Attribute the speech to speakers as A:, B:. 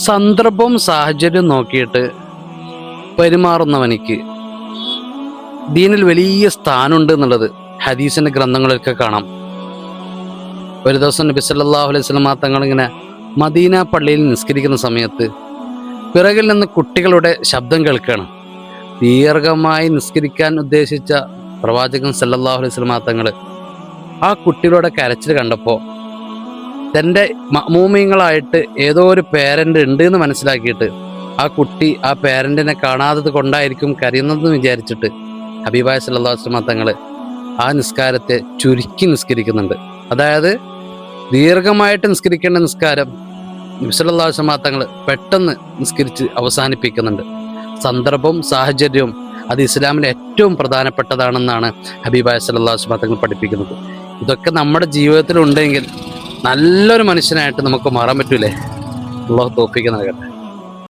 A: സന്ദർഭവും സാഹചര്യവും നോക്കിയിട്ട് പെരുമാറുന്നവനിക്ക് ദീനിൽ വലിയ സ്ഥാനമുണ്ട് എന്നുള്ളത് ഹദീസിന്റെ ഗ്രന്ഥങ്ങളിലൊക്കെ കാണാം. ഒരു ദിവസം നബി സല്ലല്ലാഹു അലൈഹി വസല്ലം തങ്ങൾ ഇങ്ങനെ മദീന പള്ളിയിൽ നിസ്കരിക്കുന്ന സമയത്ത് പിറകിൽ നിന്ന് കുട്ടികളുടെ ശബ്ദം കേൾക്കുകയാണ്. ദീർഘമായി നിസ്കരിക്കാൻ ഉദ്ദേശിച്ച പ്രവാചകൻ സല്ലല്ലാഹു അലൈഹി വസല്ലം തങ്ങൾ ആ കുട്ടികളുടെ കരച്ചിൽ കണ്ടപ്പോൾ തൻ്റെ മഅ്മൂമീങ്ങളായിട്ട് ഏതോ ഒരു പേരൻ്റ് ഉണ്ട് എന്ന് മനസ്സിലാക്കിയിട്ട് ആ കുട്ടി ആ പേരൻറ്റിനെ കാണാത്തത് കൊണ്ടായിരിക്കും കരയുന്നതെന്ന് വിചാരിച്ചിട്ട് ഹബീബായ സല്ലല്ലാഹു അലൈഹി വസല്ലം തങ്ങൾ ആ നിസ്കാരത്തെ ചുരുക്കി നിസ്കരിക്കുന്നുണ്ട്. അതായത് ദീർഘമായിട്ട് നിസ്കരിക്കേണ്ട നിസ്കാരം നബി സല്ലല്ലാഹു അലൈഹി വസല്ലം തങ്ങൾ പെട്ടെന്ന് നിസ്കരിച്ച് അവസാനിപ്പിക്കുന്നുണ്ട്. സന്ദർഭവും സാഹചര്യവും അത് ഇസ്ലാമിലെ ഏറ്റവും പ്രധാനപ്പെട്ടതാണെന്നാണ് ഹബീബായ സല്ലല്ലാഹു അലൈഹി വസല്ലം തങ്ങൾ പഠിപ്പിക്കുന്നത്. ഇതൊക്കെ നമ്മുടെ ജീവിതത്തിൽ ഉണ്ടെങ്കിൽ നല്ലൊരു മനുഷ്യനായിട്ട് നമുക്ക് മാറാൻ പറ്റൂലേ? അല്ലാഹു തൗഫീഖ് നൽകട്ടെ.